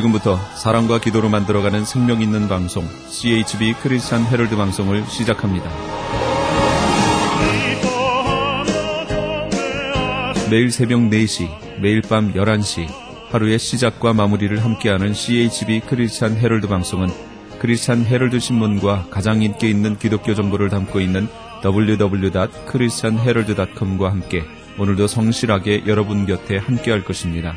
지금부터 사랑과 기도로 만들어가는 생명 있는 방송 CHB 크리스찬 헤럴드 방송을 시작합니다. 매일 새벽 4시, 매일 밤 11시 하루의 시작과 마무리를 함께하는 CHB 크리스찬 헤럴드 방송은 크리스찬 헤럴드 신문과 가장 인기 있는 기독교 정보를 담고 있는 www.christianherald.com과 함께 오늘도 성실하게 여러분 곁에 함께할 것입니다.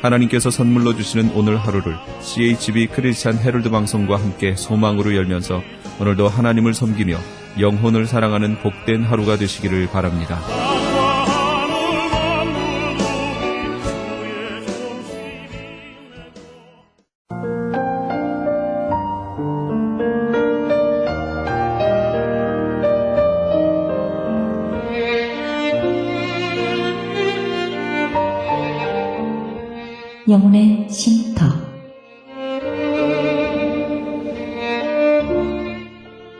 하나님께서 선물로 주시는 오늘 하루를 CHB 크리스찬 헤럴드 방송과 함께 소망으로 열면서 오늘도 하나님을 섬기며 영혼을 사랑하는 복된 하루가 되시기를 바랍니다. 영혼의 쉼터.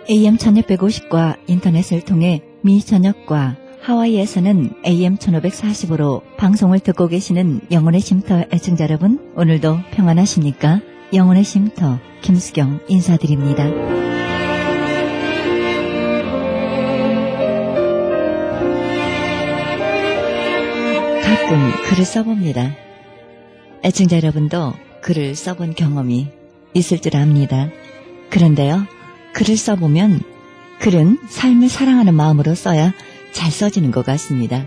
AM 1650과 인터넷을 통해 미 전역과 하와이에서는 AM 1540으로 방송을 듣고 계시는 영혼의 쉼터 애청자 여러분, 오늘도 평안하십니까? 영혼의 쉼터 김수경 인사드립니다. 가끔 글을 써봅니다. 애청자 여러분도 글을 써본 경험이 있을 줄 압니다. 그런데요, 글을 써보면 글은 삶을 사랑하는 마음으로 써야 잘 써지는 것 같습니다.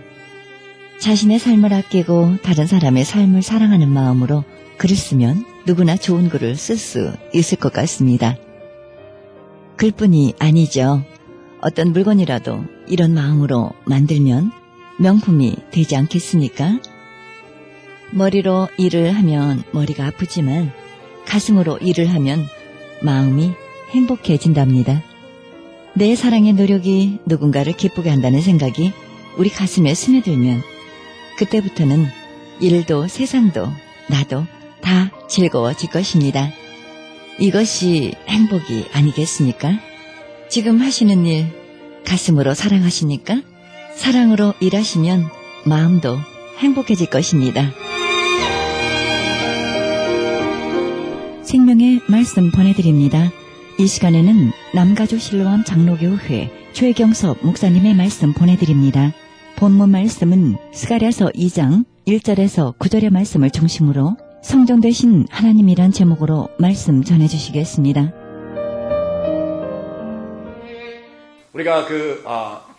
자신의 삶을 아끼고 다른 사람의 삶을 사랑하는 마음으로 글을 쓰면 누구나 좋은 글을 쓸 수 있을 것 같습니다. 글뿐이 아니죠. 어떤 물건이라도 이런 마음으로 만들면 명품이 되지 않겠습니까? 머리로 일을 하면 머리가 아프지만 가슴으로 일을 하면 마음이 행복해진답니다. 내 사랑의 노력이 누군가를 기쁘게 한다는 생각이 우리 가슴에 스며들면 그때부터는 일도 세상도 나도 다 즐거워질 것입니다. 이것이 행복이 아니겠습니까? 지금 하시는 일 가슴으로 사랑하십니까? 사랑으로 일하시면 마음도 행복해질 것입니다. 생명의 말씀 보내드립니다. 이 시간에는 남가주 실로암 장로교회 최경섭 목사님의 말씀 보내드립니다. 본문 말씀은 스가랴서 2장 1절에서 9절의 말씀을 중심으로 성전 되신 하나님이란 제목으로 말씀 전해주시겠습니다. 우리가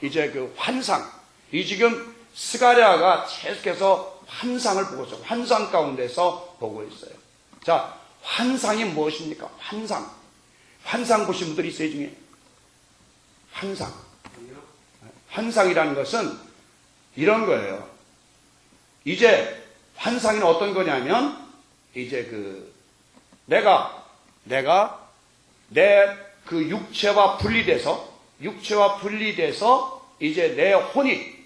이제 환상, 이 지금 스가랴가 계속해서 환상을 보고 있어요. 환상 가운데서 보고 있어요. 자, 환상이 무엇입니까? 환상 보신 분들이 있어요, 중에. 환상이라는 것은 이런 거예요. 이제 환상이 어떤 거냐면, 이제 내가 내 육체와 분리돼서 이제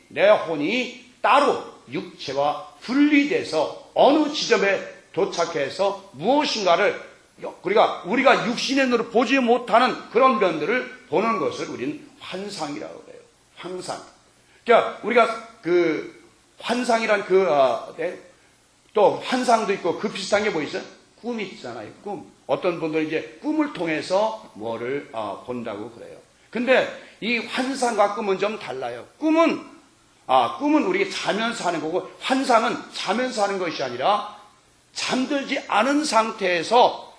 내 혼이 따로 육체와 분리돼서 어느 지점에 도착해서 무엇인가를 우리가 육신의 눈으로 보지 못하는 그런 면들을 보는 것을 우리는 환상이라고 해요. 환상. 그러니까 우리가 환상이란 또 환상도 있고 그 비슷한 게 뭐 있어요? 꿈이 있잖아요. 꿈. 어떤 분들은 이제 꿈을 통해서 뭐를 본다고 그래요. 근데 이 환상과 꿈은 좀 달라요. 꿈은 우리가 자면서 하는 거고, 환상은 자면서 하는 것이 아니라 잠들지 않은 상태에서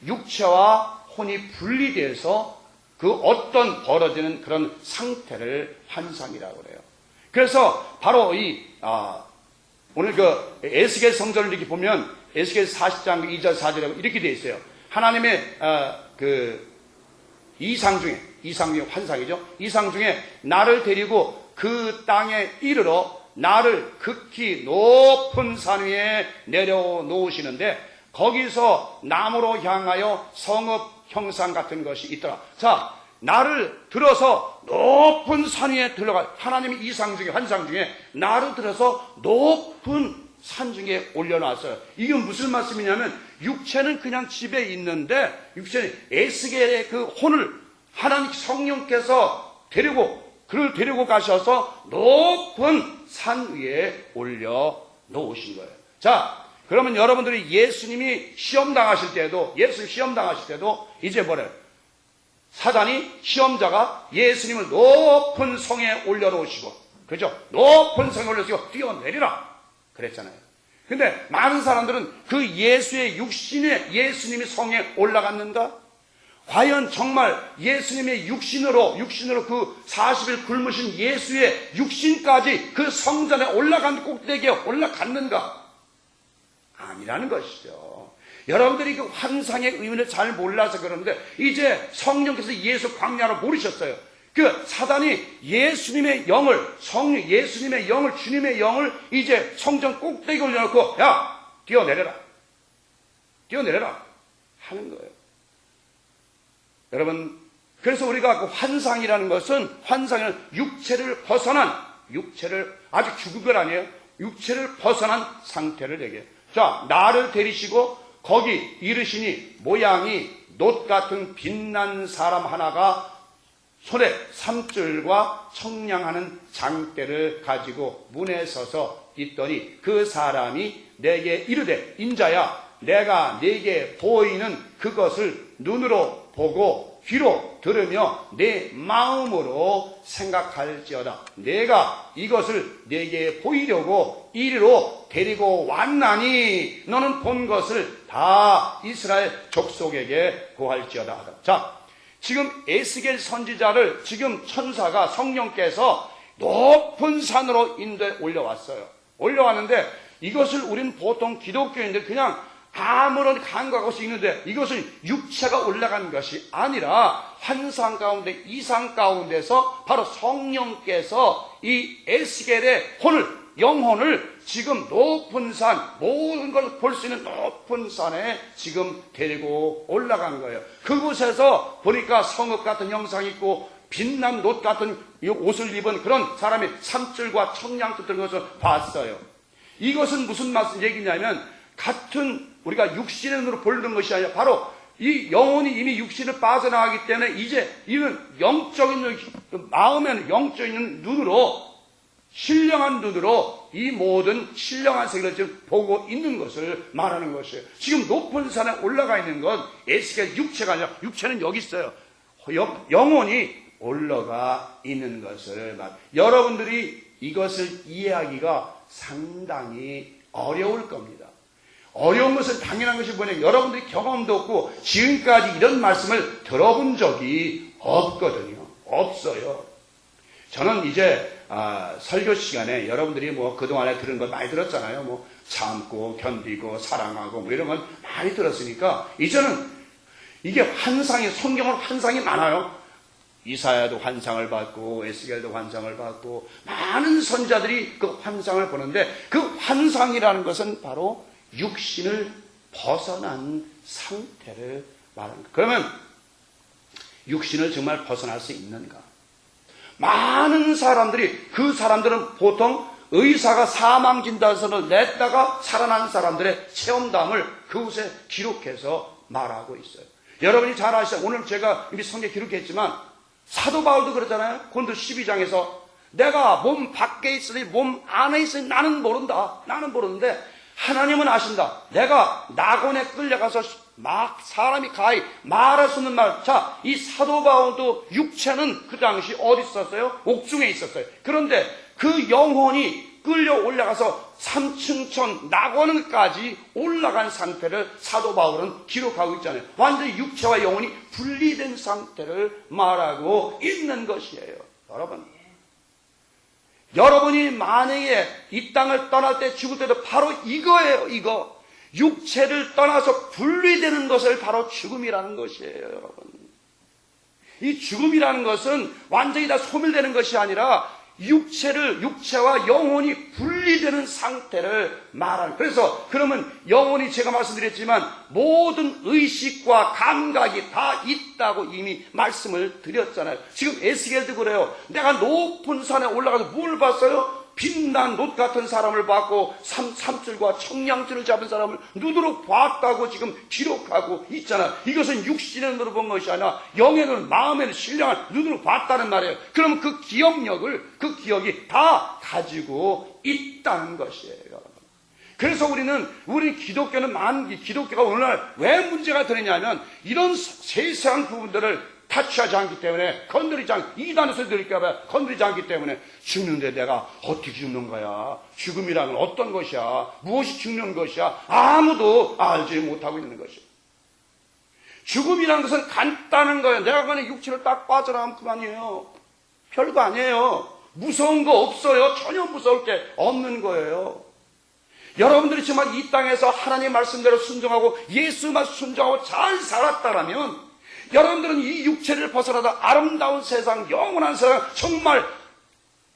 육체와 혼이 분리돼서 그 어떤 벌어지는 그런 상태를 환상이라고 그래요. 그래서 바로 오늘 에스겔 성전을 이렇게 보면 에스겔 40장 2절 4절에 이렇게 되어 있어요. 하나님의 이상 중에 환상이죠. 이상 중에 나를 데리고 그 땅에 이르러 나를 극히 높은 산 위에 내려놓으시는데 거기서 나무로 향하여 성읍 형상 같은 것이 있더라. 자, 나를 들어서 높은 산 위에 들어가, 하나님의 이상 중에 환상 중에 나를 들어서 높은 산 중에 올려놨어요. 이게 무슨 말씀이냐면 육체는 그냥 집에 있는데 육체는 에스겔의 그 혼을 하나님 성령께서 그를 데리고 가셔서 높은 산 위에 올려 놓으신 거예요. 자, 그러면 여러분들이 예수님이 시험 당하실 때도, 예수님 시험 당하실 때도 이제 뭐래요? 사단이 시험자가 예수님을 높은 성에 올려놓으시고, 그죠? 높은 성에 올려놓으시고 뛰어내리라 그랬잖아요. 근데 많은 사람들은 그 예수의 육신에 예수님이 성에 올라갔는가? 과연 정말 예수님의 육신으로 그 40일 굶으신 예수의 육신까지 그 성전에 올라간 꼭대기에 올라갔는가? 아니라는 것이죠. 여러분들이 그 환상의 의미를 잘 몰라서 그러는데 이제 성령께서 예수 광야로 모르셨어요. 그 사단이 예수님의 영을 주님의 영을 이제 성전 꼭대기에 올려놓고 야 뛰어내려라 하는 거예요. 여러분, 그래서 우리가 그 환상이라는 것은 육체를 벗어난 아직 죽은 건 아니에요. 육체를 벗어난 상태를 얘기해요. 자, 나를 데리시고 거기 이르시니 모양이 놋 같은 빛난 사람 하나가 손에 삼줄과 청량하는 장대를 가지고 문에 서서 있더니 그 사람이 내게 이르되 인자야 내가 네게 보이는 그것을 눈으로 보고 귀로 들으며 내 마음으로 생각할지어다. 내가 이것을 네게 보이려고 이리로 데리고 왔나니 너는 본 것을 다 이스라엘 족속에게 고할지어다 하다. 자, 지금 에스겔 선지자를 지금 천사가 성령께서 높은 산으로 인도에 올려왔어요. 올려왔는데 이것을 우린 보통 기독교인들 그냥 아무런 감각 없이 읽는데 이것은 육체가 올라간 것이 아니라 환상 가운데 이상 가운데서 바로 성령께서 이 에스겔의 영혼을 지금 높은 산, 모든 걸 볼 수 있는 높은 산에 지금 데리고 올라간 거예요. 그곳에서 보니까 성읍 같은 형상이 있고 빛난 놋 같은 옷을 입은 그런 사람이 삼줄과 청량줄 들은 것을 봤어요. 이것은 무슨 얘기냐면 같은 우리가 육신의 눈으로 보는 것이 아니라 바로 이 영혼이 이미 육신을 빠져나가기 때문에 이제 이는 영적인 마음에는 영적인 눈으로 신령한 눈으로 이 모든 신령한 세계를 지금 보고 있는 것을 말하는 것이에요. 지금 높은 산에 올라가 있는 건 에스겔 육체가 아니라 육체는 여기 있어요. 영혼이 올라가 있는 것을 여러분들이 이것을 이해하기가 상당히 어려울 겁니다. 어려운 것은 당연한 것이 뭐냐, 여러분들이 경험도 없고 지금까지 이런 말씀을 들어본 적이 없거든요. 없어요. 저는 이제 설교 시간에 여러분들이 그동안에 들은 거 많이 들었잖아요. 참고 견디고 사랑하고 이런 건 많이 들었으니까 이제는 이게 성경은 환상이 많아요. 이사야도 환상을 받고 에스겔도 환상을 받고 많은 선자들이 그 환상을 보는데 그 환상이라는 것은 바로 육신을 벗어난 상태를 말하는 거예요. 그러면 육신을 정말 벗어날 수 있는가? 많은 사람들이, 그 사람들은 보통 의사가 사망 진단서를 냈다가 살아난 사람들의 체험담을 그곳에 기록해서 말하고 있어요. 여러분이 잘 아시죠? 오늘 제가 이미 성경에 기록했지만 사도 바울도 그러잖아요. 고린도 12장에서 내가 몸 밖에 있으니 몸 안에 있으니 나는 모른다. 나는 모르는데 하나님은 아신다. 내가 낙원에 끌려가서 막 사람이 가히 말할 수 없는 말. 자, 이 사도 바울도 육체는 그 당시 어디 있었어요? 옥중에 있었어요. 그런데 그 영혼이 끌려 올라가서 3층천 낙원까지 올라간 상태를 사도 바울은 기록하고 있잖아요. 완전히 육체와 영혼이 분리된 상태를 말하고 있는 것이에요. 여러분이 만약에 이 땅을 떠날 때 죽을 때도 바로 이거예요. 이거 육체를 떠나서 분리되는 것을 바로 죽음이라는 것이에요. 여러분, 이 죽음이라는 것은 완전히 다 소멸되는 것이 아니라 육체와 영혼이 분리되는 상태를 말하는. 그래서 그러면 영혼이 제가 말씀드렸지만 모든 의식과 감각이 다 있다고 이미 말씀을 드렸잖아요. 지금 에스겔도 그래요. 내가 높은 산에 올라가서 뭘 봤어요? 빛난 놋 같은 사람을 봤고 삼줄과 청량줄을 잡은 사람을 눈으로 봤다고 지금 기록하고 있잖아. 이것은 육신의 눈으로 본 것이 아니라 영의 눈, 마음의 눈, 신령한 눈으로 봤다는 말이에요. 그러면 그 기억이 다 가지고 있다는 것이에요. 여러분. 그래서 우리 기독교가 오늘날 왜 문제가 되느냐면 이런 세세한 부분들을 타치하지 않기 때문에 이단에서 들릴까봐 건드리지 않기 때문에 죽는데 내가 어떻게 죽는 거야? 죽음이라는 어떤 것이야? 무엇이 죽는 것이야? 아무도 알지 못하고 있는 것이야. 죽음이라는 것은 간단한 거예요. 내가 그냥 육체를 딱 빠져나가면 그만이에요. 별거 아니에요. 무서운 거 없어요. 전혀 무서울 게 없는 거예요. 여러분들이 정말 이 땅에서 하나님 말씀대로 순종하고 예수만 순종하고 잘 살았다라면 여러분들은 이 육체를 벗어나다 아름다운 세상, 영원한 세상, 정말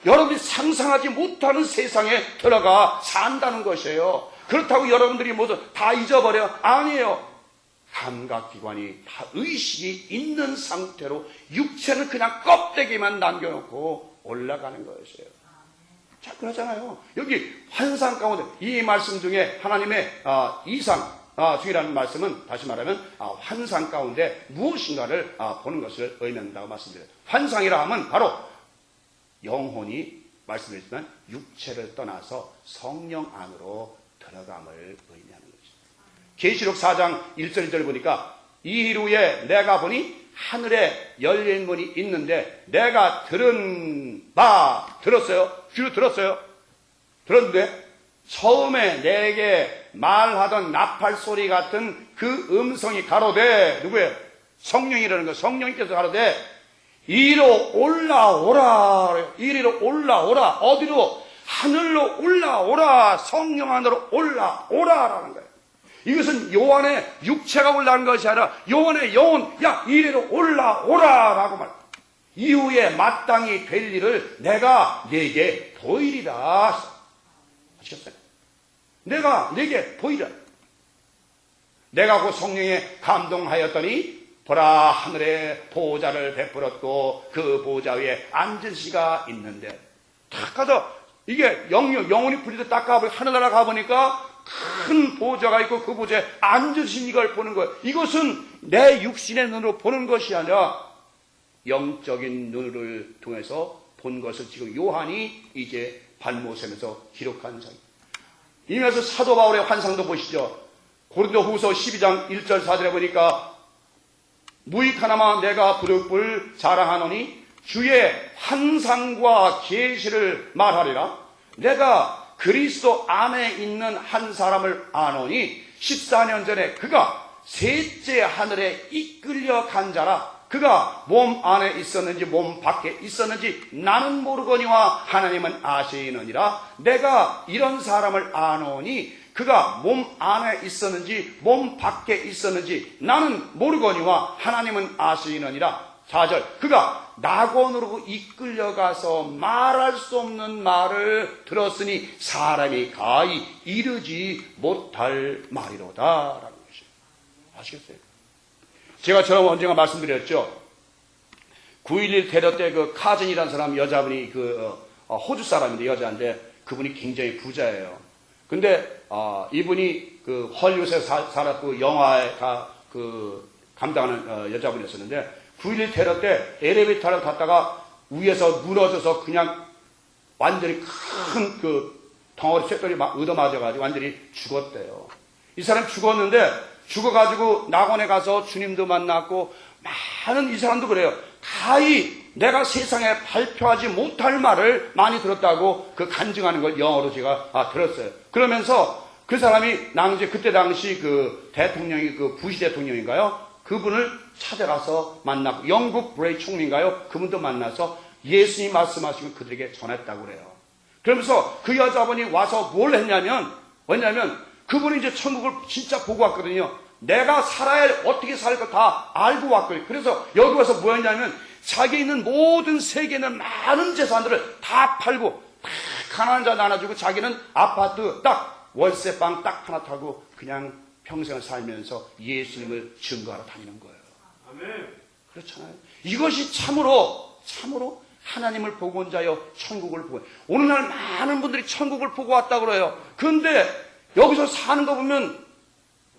여러분이 상상하지 못하는 세상에 들어가 산다는 것이에요. 그렇다고 여러분들이 모두 다 잊어버려? 아니에요. 감각기관이 다 의식이 있는 상태로 육체는 그냥 껍데기만 남겨놓고 올라가는 것이에요. 자, 그러잖아요. 여기 환상 가운데 이 말씀 중에 하나님의 이상주의라는 말씀은 다시 말하면 환상 가운데 무엇인가를 보는 것을 의미한다고 말씀드려요. 환상이라 하면 바로 영혼이 말씀드렸지만 육체를 떠나서 성령 안으로 들어감을 의미하는 거죠. 계시록 4장 1절 2절 보니까 이후에 내가 보니 하늘에 열린 문이 있는데 내가 들었어요. 귀로 들었어요. 들었는데 처음에 내게 말하던 나팔 소리 같은 그 음성이 가로되 누구예요? 성령이라는 거. 성령님께서 가로되 이리로 올라오라. 이리로 올라오라. 어디로? 하늘로 올라오라. 성령 안으로 올라오라라는 거예요. 이것은 요한의 육체가 올라간 것이 아니라 요한의 영혼, 야 이리로 올라오라라고 말. 이후에 마땅히 될 일을 내가 네게 보이리라. 아시겠어요? 내가 네게 보이리라. 내가 그 성령에 감동하였더니 보라 하늘에 보좌를 베풀었고 그 보좌 위에 앉은 시가 있는데 딱 가서 이게 영혼이 불리듯 딱 가보니까 하늘나라 가보니까 큰 보좌가 있고 그 보좌에 앉으신 이걸 보는 거예요. 이것은 내 육신의 눈으로 보는 것이 아니라 영적인 눈을 통해서 본 것을 지금 요한이 이제 발모셈에서 기록한 상. 이면서 사도 바울의 환상도 보시죠. 고린도후서 12장 1절 4절에 보니까 무익하나마 내가 부득불 자랑하노니 주의 환상과 계시를 말하리라. 내가 그리스도 안에 있는 한 사람을 아노니 14년 전에 그가 셋째 하늘에 이끌려 간 자라. 그가 몸 안에 있었는지 몸 밖에 있었는지 나는 모르거니와 하나님은 아시느니라. 내가 이런 사람을 아노니 그가 몸 안에 있었는지 몸 밖에 있었는지 나는 모르거니와 하나님은 아시느니라. 4절 그가 낙원으로 이끌려가서 말할 수 없는 말을 들었으니 사람이 가히 이르지 못할 말이로다 라는 것이에요. 아시겠어요? 제가 처음 언젠가 말씀드렸죠. 9.11 테러 때 그 카진이라는 사람 여자분이 호주 사람인데 여자인데 그분이 굉장히 부자예요. 근데 이분이 그 헐리우드에 살았고 영화에 감당하는 여자분이었었는데 9.11 테러 때 엘리베이터를 탔다가 위에서 무너져서 그냥 완전히 큰 덩어리 쇳돌이 얻어맞아가지고 완전히 죽었대요. 이 사람이 죽었는데 죽어가지고 낙원에 가서 주님도 만났고 많은 이 사람도 그래요. 가히 내가 세상에 발표하지 못할 말을 많이 들었다고 간증하는 걸 영어로 제가 들었어요. 그러면서 그 사람이 그때 당시 대통령이 부시 대통령인가요? 그분을 찾아가서 만났고 영국 브레이 총리인가요? 그분도 만나서 예수님 말씀하시고 그들에게 전했다고 그래요. 그러면서 그 여자분이 와서 뭘 했냐면 그분이 이제 천국을 진짜 보고 왔거든요. 내가 어떻게 살 거 다 알고 왔거든요. 그래서 여기 와서 뭐 했냐면 자기 있는 모든 세계에 있는 많은 재산들을 다 팔고 가난한 자 나눠주고 자기는 아파트 월세방 하나 타고 그냥 평생을 살면서 예수님을 증거하러 다니는 거예요. 아멘. 그렇잖아요. 이것이 참으로 하나님을 보고 온 자여 천국을 보고 오늘날 많은 분들이 천국을 보고 왔다고 그래요. 그런데 여기서 사는 거 보면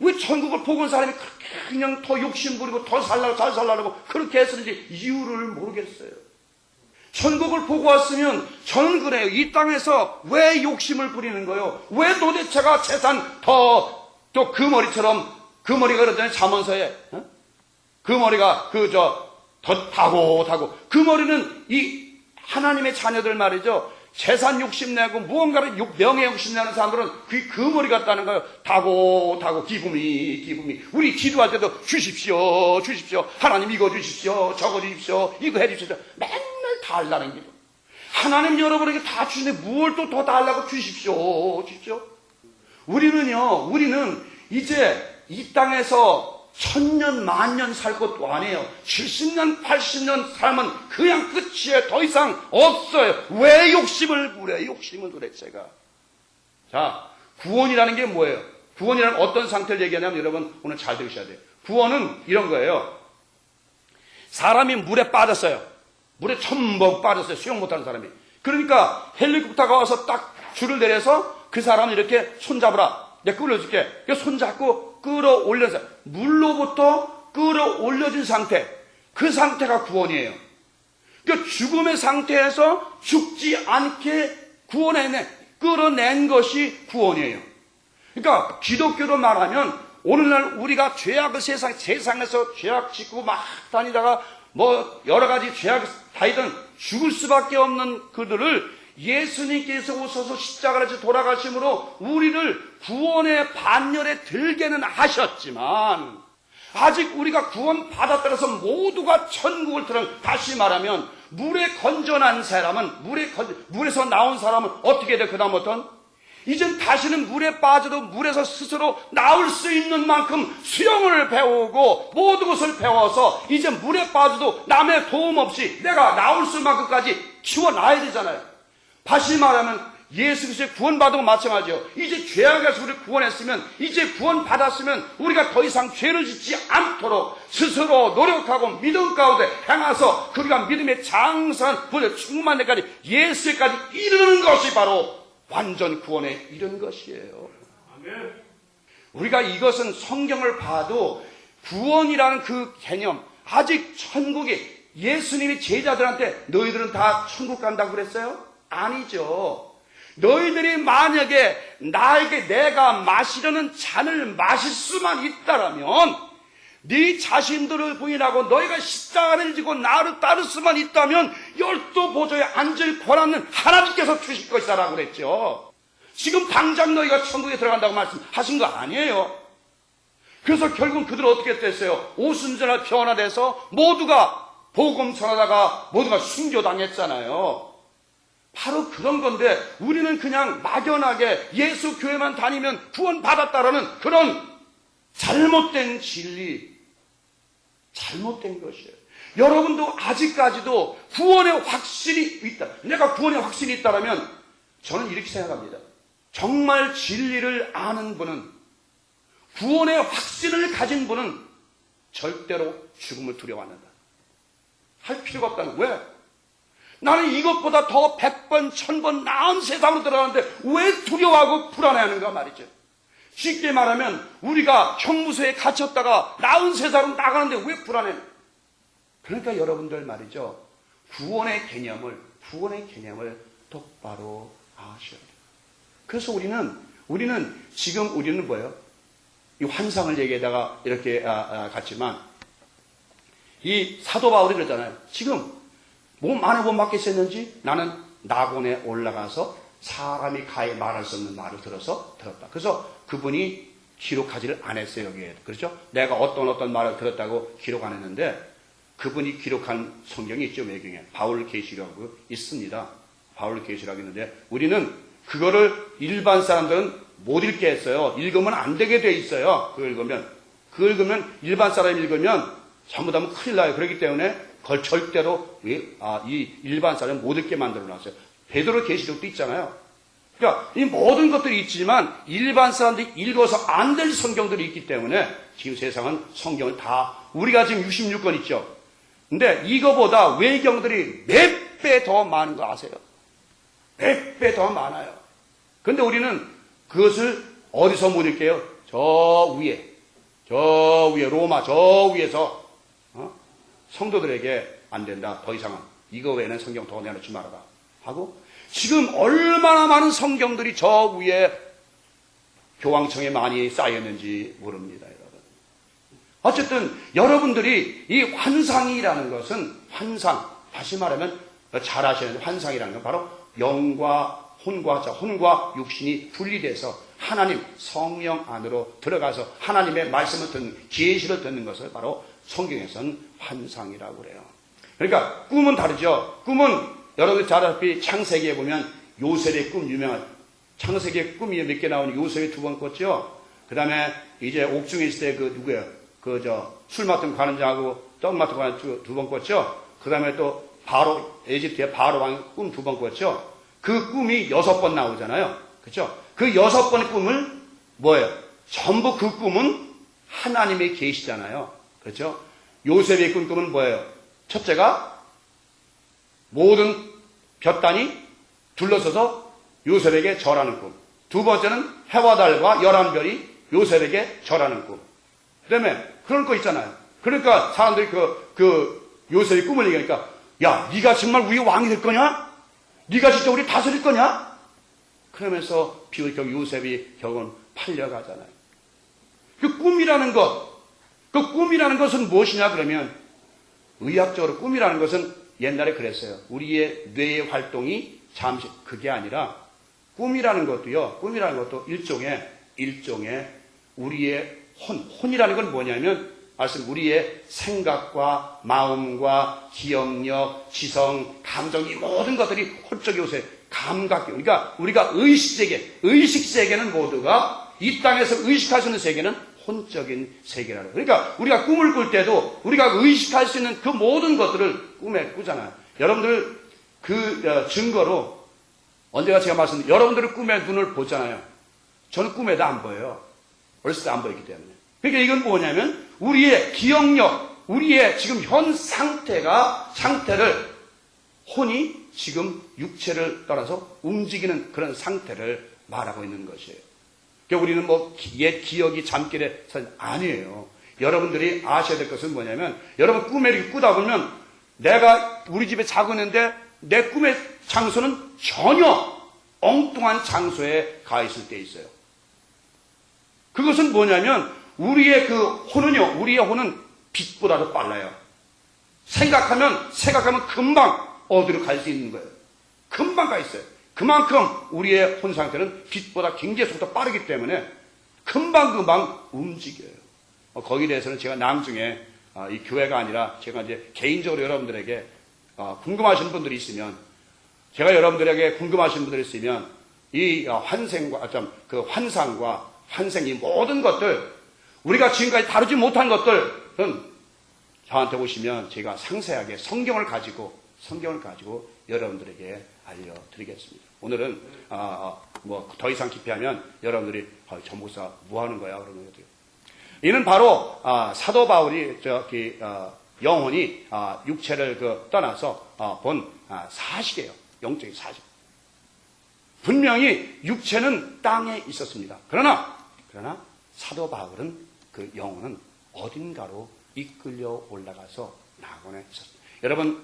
왜 천국을 보고 온 사람이 그렇게 그냥 더 욕심 부리고 더 잘 살라고 그렇게 했었는지 이유를 모르겠어요. 천국을 보고 왔으면 저는 그래요. 이 땅에서 왜 욕심을 부리는 거예요? 왜 도대체가 재산 또 그 머리처럼, 그 머리가 그러잖아요. 잠언서에. 그 머리가 더 타고 그 머리는 이 하나님의 자녀들 말이죠. 재산 욕심내고 무언가를 명예 욕심내는 사람들은 그 머리 같다는 거예요. 타고 기쁨이. 우리 기도할 때도 주십시오. 하나님 이거 주십시오. 저거 주십시오. 이거 해 주십시오. 맨날 달라는 기도. 하나님 여러분에게 다 주시는데 뭘 또 더 달라고 주십시오. 우리는 이제 이 땅에서 1000년, 만년 살 것도 아니에요. 70년, 80년 살면 그냥 끝이에요. 더 이상 없어요. 왜 욕심을 부려요? 도대체가. 자, 구원이라는 게 뭐예요? 구원이라는 어떤 상태를 얘기하냐면 여러분 오늘 잘 들으셔야 돼요. 구원은 이런 거예요. 사람이 물에 빠졌어요. 물에 첨벙 빠졌어요. 수영 못하는 사람이. 그러니까 헬리콥터가 와서 딱 줄을 내려서 그 사람을 이렇게 손잡으라. 내가 끌어줄게. 손잡고 끌어올려서 물로부터 끌어올려진 상태. 그 상태가 구원이에요. 그러니까 죽음의 상태에서 죽지 않게 끌어낸 것이 구원이에요. 그러니까 기독교로 말하면 오늘날 우리가 죄악을 세상에서 죄악 짓고 막 다니다가 뭐 여러 가지 죄악 다니던 죽을 수밖에 없는 그들을 예수님께서 오셔서 십자가를 지고 돌아가심으로 우리를 구원의 반열에 들게는 하셨지만 아직 우리가 구원 받았다고 해서 모두가 천국을 들어 다시 말하면 물에 건져난 사람은 물에서 나온 사람은 어떻게 돼? 그다음부터는 이젠 다시는 물에 빠져도 물에서 스스로 나올 수 있는 만큼 수영을 배우고 모든 것을 배워서 이제 물에 빠져도 남의 도움 없이 내가 나올 수 만큼까지 키워놔야 되잖아요. 다시 말하면 예수 그리스도의 구원받은 건 마찬가지요. 이제 죄악에서 우리를 구원했으면 이제 구원받았으면 우리가 더 이상 죄를 짓지 않도록 스스로 노력하고 믿음 가운데 행해서 우리가 믿음의 장성한 구원에 충만한 데까지 예수에까지 이르는 것이 바로 완전 구원에 이른 것이에요. 우리가 이것은 성경을 봐도 구원이라는 그 개념 아직 천국이 예수님이 제자들한테 너희들은 다 천국 간다고 그랬어요? 아니죠. 너희들이 만약에 나에게 내가 마시려는 잔을 마실 수만 있다라면 네 자신들을 부인하고 너희가 십자가를 지고 나를 따를 수만 있다면 12 보좌에 앉을 권한은 하나님께서 주실 것이다 라고 그랬죠. 지금 당장 너희가 천국에 들어간다고 말씀하신 거 아니에요. 그래서 결국은 그들은 어떻게 됐어요? 오순절날 변화돼서 모두가 복음 전하다가 모두가 순교당했잖아요. 바로 그런 건데 우리는 그냥 막연하게 예수 교회만 다니면 구원받았다라는 그런 잘못된 진리, 잘못된 것이에요. 여러분도 아직까지도 구원의 확신이 있다. 내가 구원의 확신이 있다면 저는 이렇게 생각합니다. 정말 진리를 아는 분은, 구원의 확신을 가진 분은 절대로 죽음을 두려워 안 한다. 할 필요가 없다는 거예요. 왜? 나는 이것보다 더 100번, 1000번 나은 세상으로 들어가는데 왜 두려워하고 불안해하는가 말이죠. 쉽게 말하면 우리가 형무소에 갇혔다가 나은 세상으로 나가는데 왜 불안해? 그러니까 여러분들 말이죠. 구원의 개념을 똑바로 아셔야 돼요. 그래서 우리는 지금 뭐예요? 이 환상을 얘기하다가 이렇게 갔지만 이 사도 바울이 그랬잖아요. 지금 많은 번 받겠었는지 나는 낙원에 올라가서 사람이 가히 말할 수 없는 말을 들었다. 그래서 그분이 기록하지를 않았어요, 여기에. 그렇죠? 내가 어떤 말을 들었다고 기록 안 했는데 그분이 기록한 성경이 있죠, 외경에. 바울 계시라고 있습니다. 바울 계시라고 있는데 우리는 그거를 일반 사람들은 못 읽게 했어요. 읽으면 안 되게 돼 있어요. 그거 읽으면 일반 사람이 읽으면 잘못하면 큰일 나요. 그렇기 때문에 그걸 절대로 이 일반 사람이 못 읽게 만들어 놨어요. 베드로 계시록도 있잖아요. 그러니까 이 모든 것들이 있지만 일반 사람들이 읽어서 안 될 성경들이 있기 때문에 지금 세상은 성경을 다 우리가 지금 66권 있죠. 근데 이거보다 외경들이 몇 배 더 많은 거 아세요? 몇 배 더 많아요. 근데 우리는 그것을 어디서 못 읽게요? 저 위에 로마 저 위에서 성도들에게 안 된다. 더 이상은 이거 외에는 성경 더 내놓지 말아라 하고, 지금 얼마나 많은 성경들이 저 위에 교황청에 많이 쌓였는지 모릅니다, 여러분. 어쨌든 여러분들이 이 환상이라는 것은, 환상, 다시 말하면 잘 아시는 환상이라는 건 바로 영과 혼과 육신이 분리돼서 하나님 성령 안으로 들어가서 하나님의 말씀을 듣는, 계시를 듣는 것을 바로 성경에서는 환상이라고 그래요. 그러니까 꿈은 다르죠. 꿈은 여러분 잘 아시다시피 창세기에 보면 요셉의 꿈 유명한, 창세기의 꿈이 몇 개 나오는 요셉이 2번 꿨죠. 그 다음에 이제 옥중에 있을 때 그 누구예요? 술 맡은 관원장하고 떡 맡은 관원장 2번 꿨죠. 그 다음에 또 바로, 에집트의 바로 왕 꿈 2번 꿨죠. 그 꿈이 6번 나오잖아요. 그렇죠? 그 6번의 꿈을 뭐예요? 전부 그 꿈은 하나님의 계시잖아요. 그렇죠? 요셉의 꿈은 뭐예요? 첫째가 모든 볕단이 둘러서서 요셉에게 절하는 꿈. 두 번째는 해와 달과 11별이 요셉에게 절하는 꿈. 그 다음에 그런 거 있잖아요. 그러니까 사람들이 요셉의 꿈을 얘기하니까, 야, 네가 정말 우리 왕이 될 거냐? 네가 진짜 우리 다스릴 거냐? 그러면서 결국 요셉이 결국은 팔려가잖아요. 그 꿈이라는 것은 무엇이냐 그러면, 의학적으로 꿈이라는 것은 옛날에 그랬어요. 우리의 뇌의 활동이 잠시, 그게 아니라 꿈이라는 것도 일종의 우리의 혼이라는 건 뭐냐면, 우리의 생각과 마음과 기억력, 지성, 감정, 이 모든 것들이 홀적이 오세요. 감각, 그러니까 우리가 의식세계는 모두가, 이 땅에서 의식할 수 있는 세계는 혼적인 세계라고. 그러니까 우리가 꿈을 꿀 때도 우리가 의식할 수 있는 그 모든 것들을 꿈에 꾸잖아요. 여러분들 증거로, 언제가 제가 말씀드린, 여러분들은 꿈에 눈을 보잖아요. 저는 꿈에도 안 보여요. 어렸을 때 안 보이기 때문에. 그러니까 이건 뭐냐면, 우리의 기억력, 우리의 지금 현 상태를, 혼이 지금 육체를 떠나서 움직이는 그런 상태를 말하고 있는 것이에요. 그러니까 우리는 옛 기억이 잠결에 아니에요. 여러분들이 아셔야 될 것은 뭐냐면, 여러분 꿈에 이렇게 꾸다 보면, 내가 우리 집에 자고 있는데 내 꿈의 장소는 전혀 엉뚱한 장소에 가 있을 때 있어요. 그것은 뭐냐면, 우리의 우리의 혼은 빛보다도 빨라요. 생각하면 금방 어디로 갈 수 있는 거예요. 금방 가 있어요. 그만큼 우리의 혼 상태는 빛보다 굉장히 속도가 빠르기 때문에 금방 움직여요. 거기에 대해서는 제가 나중에 이 교회가 아니라 제가 이제 개인적으로 여러분들에게 궁금하신 분들이 있으면, 이 환상과 환생이 모든 것들, 우리가 지금까지 다루지 못한 것들은 저한테 오시면 제가 상세하게 성경을 가지고 여러분들에게 알려드리겠습니다. 오늘은 더 이상 깊이하면 여러분들이 전 목사 뭐 하는 거야 그러는 거죠. 이는 바로 사도 바울이 영혼이 육체를 떠나서 본 사실이에요. 영적인 사실. 분명히 육체는 땅에 있었습니다. 그러나 사도 바울은 그 영혼은 어딘가로 이끌려 올라가서 낙원에 있었습니다. 여러분,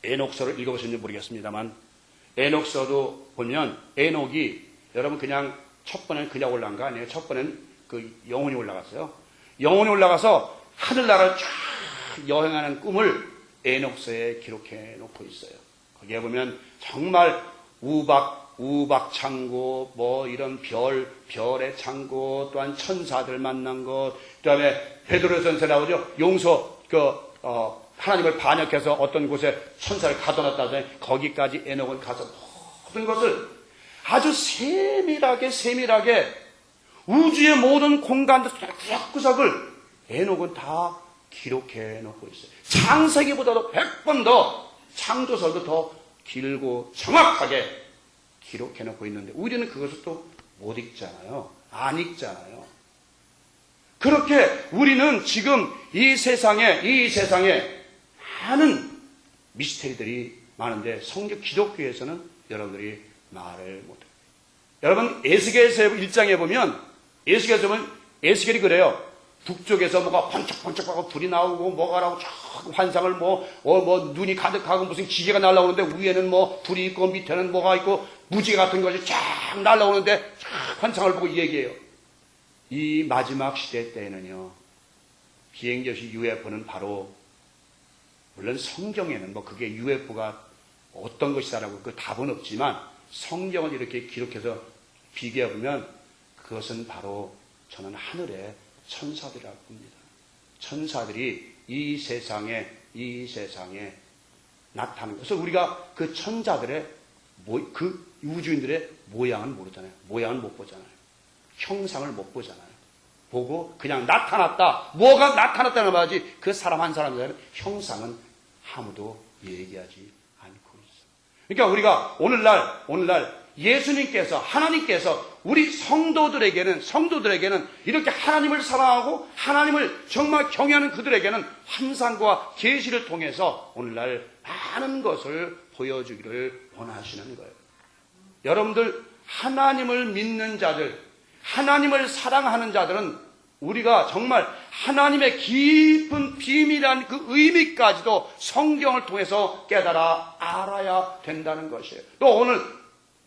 에녹서를 읽어보셨는지 모르겠습니다만, 에녹서도 보면 에녹이, 여러분 그냥 첫 번에는 그냥 올라간 거 아니에요. 첫 번에는 영혼이 올라갔어요. 영혼이 올라가서 하늘나라를 쫙 여행하는 꿈을 에녹서에 기록해 놓고 있어요. 거기에 보면 정말 우박 창고, 이런 별의 창고, 또한 천사들 만난 것, 그 다음에 베드로전서에 나오죠. 하나님을 반역해서 어떤 곳에 천사를 가둬놨다 하더니 거기까지 에녹은 가서 모든 것을 아주 세밀하게 우주의 모든 공간들 구석구석을 에녹은 다 기록해 놓고 있어요. 창세기보다도 100번 더, 창조설도 더 길고 정확하게 기록해 놓고 있는데 우리는 그것을 또 못 읽잖아요. 안 읽잖아요. 그렇게 우리는 지금 이 세상에 많은 미스테리들이 많은데 기독교에서는 여러분들이 말을 못해요. 여러분 에스겔서 1장에 보면 에스겔이 그래요. 북쪽에서 뭐가 번쩍번쩍하고 불이 나오고 뭐가 나오고 쫙 환상을 눈이 가득하고 무슨 기계가 날아오는데 위에는 뭐 불이 있고 밑에는 뭐가 있고 무지개 같은 것이 쫙 날아오는데 쫙 환상을 보고 얘기해요. 이 마지막 시대 때에는요, 비행저시 UFO는 바로, 물론 성경에는 뭐 그게 UFO가 어떤 것이다라고 그 답은 없지만 성경을 이렇게 기록해서 비교해보면 그것은 바로 저는 하늘의 천사들이라고 봅니다. 천사들이 이 세상에 나타나는 것을 우리가 그 천사들의 그 우주인들의 모양을 모르잖아요. 모양을 못 보잖아요. 형상을 못 보잖아요. 보고 그냥 나타났다. 뭐가 나타났다는 말이지 그 사람 한 사람의 형상은 아무도 얘기하지 않고 있어요. 그러니까 우리가 오늘날 예수님께서 하나님께서 우리 성도들에게는 이렇게 하나님을 사랑하고 하나님을 정말 경외하는 그들에게는 환상과 계시를 통해서 오늘날 많은 것을 보여주기를 원하시는 거예요. 여러분들 하나님을 믿는 자들, 하나님을 사랑하는 자들은 우리가 정말 하나님의 깊은 비밀한 그 의미까지도 성경을 통해서 깨달아 알아야 된다는 것이에요. 또 오늘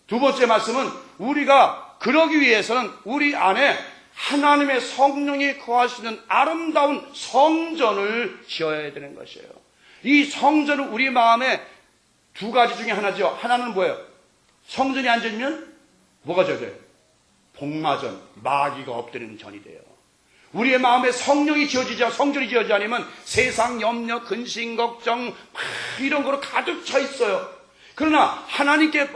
두 번째 말씀은 우리가 그러기 위해서는 우리 안에 하나님의 성령이 거하시는 아름다운 성전을 지어야 되는 것이에요. 이 성전은 우리 마음에 두 가지 중에 하나죠. 하나는 뭐예요? 성전이 안 지으면 뭐가 져져요? 복마전, 마귀가 엎드리는 전이 돼요. 우리의 마음에 성령이 성전이 지어지지 않으면 세상 염려, 근심, 걱정 이런 거로 가득 차 있어요. 그러나 하나님께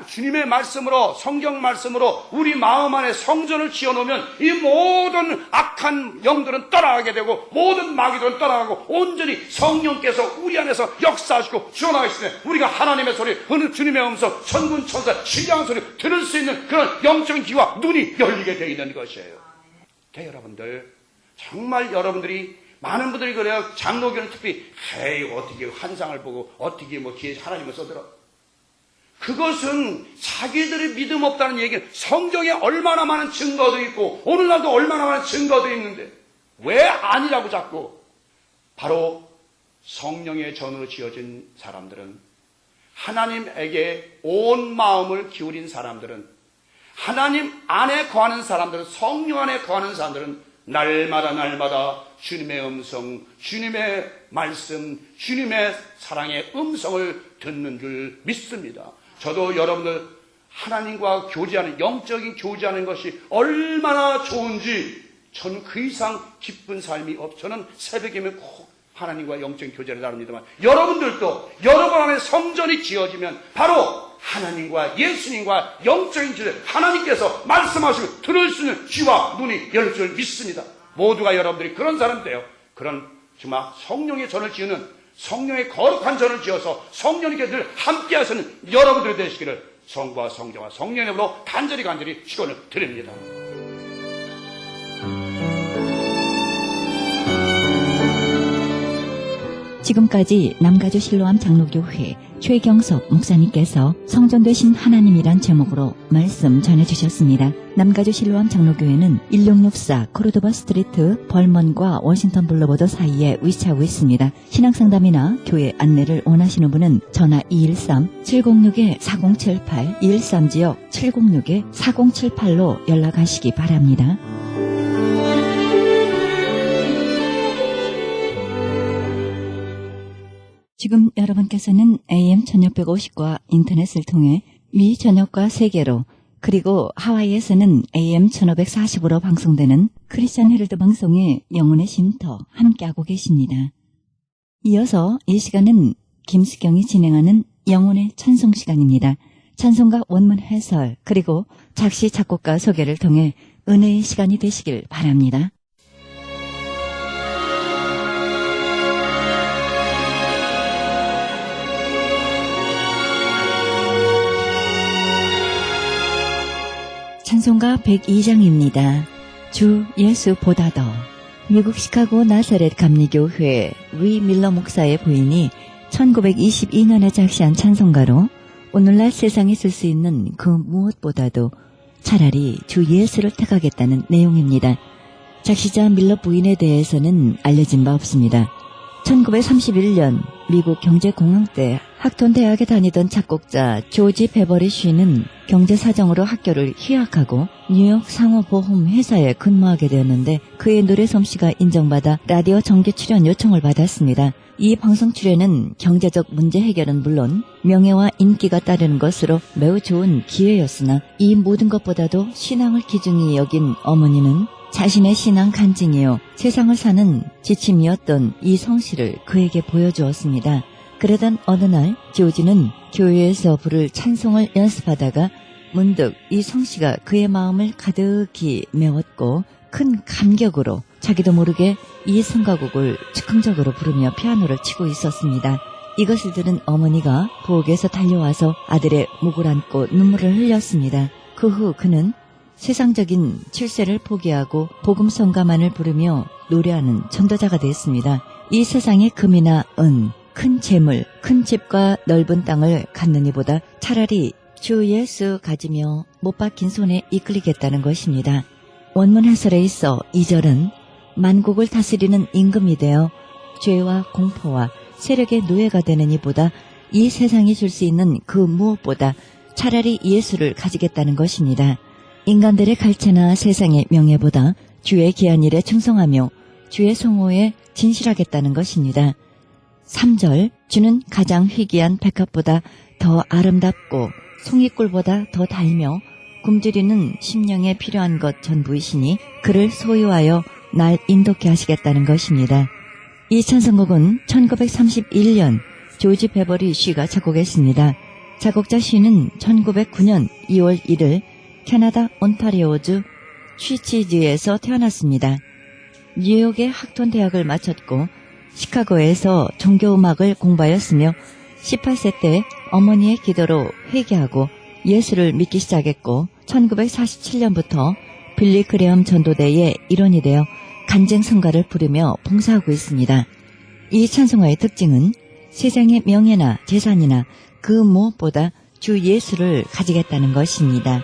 주님의 말씀으로 성경 말씀으로 우리 마음 안에 성전을 지어놓으면 이 모든 악한 영들은 떠나가게 되고 모든 마귀들은 떠나가고 온전히 성령께서 우리 안에서 역사하시고 주어나가시네. 우리가 하나님의 소리, 주님의 음성, 천군 천사, 신령한 소리 들을 수 있는 그런 영적인 귀와 눈이 열리게 되어 있는 것이에요. 여러분들 정말 여러분들이 많은 분들이 그래요. 장로교는 특히 어떻게 환상을 보고 어떻게 귀에 하나님을 써들어. 그것은 자기들이 믿음 없다는 얘기는 성경에 얼마나 많은 증거도 있고 오늘날도 얼마나 많은 증거도 있는데 왜 아니라고 자꾸. 바로 성령의 전으로 지어진 사람들은, 하나님에게 온 마음을 기울인 사람들은, 하나님 안에 거하는 사람들은, 성령 안에 거하는 사람들은 날마다 주님의 음성, 주님의 말씀, 주님의 사랑의 음성을 듣는 줄 믿습니다. 저도 여러분들 하나님과 교제하는, 영적인 교제하는 것이 얼마나 좋은지 저는 그 이상 기쁜 삶이 저는 새벽이면 꼭 하나님과 영적인 교제를 나눕니다만 여러분들도 여러분 안에 성전이 지어지면 바로 하나님과 예수님과 영적인 교제, 하나님께서 말씀하시고 들을 수 있는 귀와 눈이 열릴 줄 믿습니다. 모두가 여러분들이 그런 사람 돼요. 그런 정말 성령의 전을 지으는, 성령의 거룩한 전을 지어서 성령님께 늘 함께 하시는 여러분들이 되시기를 성부와 성자와 성령의 이름으로 간절히 축원을 드립니다. 지금까지 남가주 실로암 장로교회 최경섭 목사님께서 성전 되신 하나님이란 제목으로 말씀 전해주셨습니다. 남가주 실로암 장로교회는 1664 코르도바 스트리트 벌먼과 워싱턴 블루보드 사이에 위치하고 있습니다. 신앙상담이나 교회 안내를 원하시는 분은 전화 213-706-4078, 213지역 706-4078로 연락하시기 바랍니다. 지금 여러분께서는 AM 1650과 인터넷을 통해 미 전역과 세계로, 그리고 하와이에서는 AM 1540으로 방송되는 크리스찬 헤럴드 방송의 영혼의 쉼터 함께하고 계십니다. 이어서 이 시간은 김수경이 진행하는 영혼의 찬송 시간입니다. 찬송가 원문 해설 그리고 작시 작곡가 소개를 통해 은혜의 시간이 되시길 바랍니다. 찬송가 102장입니다. 주 예수보다 더. 미국 시카고 나사렛 감리교회 리 밀러 목사의 부인이 1922년에 작시한 찬송가로 오늘날 세상에 쓸 수 있는 그 무엇보다도 차라리 주 예수를 택하겠다는 내용입니다. 작시자 밀러 부인에 대해서는 알려진 바 없습니다. 1931년 미국 경제공황 때 학톤 대학에 다니던 작곡자 조지 베버리 쉬는 경제 사정으로 학교를 휴학하고 뉴욕 상호보험 회사에 근무하게 되었는데 그의 노래 솜씨가 인정받아 라디오 정기 출연 요청을 받았습니다. 이 방송 출연은 경제적 문제 해결은 물론 명예와 인기가 따르는 것으로 매우 좋은 기회였으나 이 모든 것보다도 신앙을 기중히 여긴 어머니는 자신의 신앙 간증이요 세상을 사는 지침이었던 이 성씨를 그에게 보여주었습니다. 그러던 어느 날 조지는 교회에서 부를 찬송을 연습하다가 문득 이 성씨가 그의 마음을 가득히 메웠고 큰 감격으로 자기도 모르게 이 성가곡을 즉흥적으로 부르며 피아노를 치고 있었습니다. 이것을 들은 어머니가 부엌에서 달려와서 아들의 목을 안고 눈물을 흘렸습니다. 그 후 그는 세상적인 출세를 포기하고 복음 성가만을 부르며 노래하는 전도자가 됐습니다. 이 세상에 금이나 은, 큰 재물, 큰 집과 넓은 땅을 갖느니보다 차라리 주 예수 가지며 못 박힌 손에 이끌리겠다는 것입니다. 원문 해설에 있어 2절은 만국을 다스리는 임금이 되어 죄와 공포와 세력의 노예가 되는 이보다 이 세상이 줄 수 있는 그 무엇보다 차라리 예수를 가지겠다는 것입니다. 인간들의 갈채나 세상의 명예보다 주의 귀한 일에 충성하며 주의 성호에 진실하겠다는 것입니다. 3절 주는 가장 희귀한 백합보다 더 아름답고 송이꿀보다 더 달며 굶주리는 심령에 필요한 것 전부이시니 그를 소유하여 날 인도케 하시겠다는 것입니다. 이 찬송곡은 1931년 조지 베버리 쉬가 작곡했습니다. 작곡자 쉬는 1909년 2월 1일 캐나다 온타리오주 쉬치즈에서 태어났습니다. 뉴욕의 학톤 대학을 마쳤고 시카고에서 종교음악을 공부하였으며 18세 때 어머니의 기도로 회개하고 예수를 믿기 시작했고 1947년부터 빌리 그레엄 전도대의 일원이 되어 간증 성가를 부르며 봉사하고 있습니다. 이 찬송가의 특징은 세상의 명예나 재산이나 그 무엇보다 주 예수를 가지겠다는 것입니다.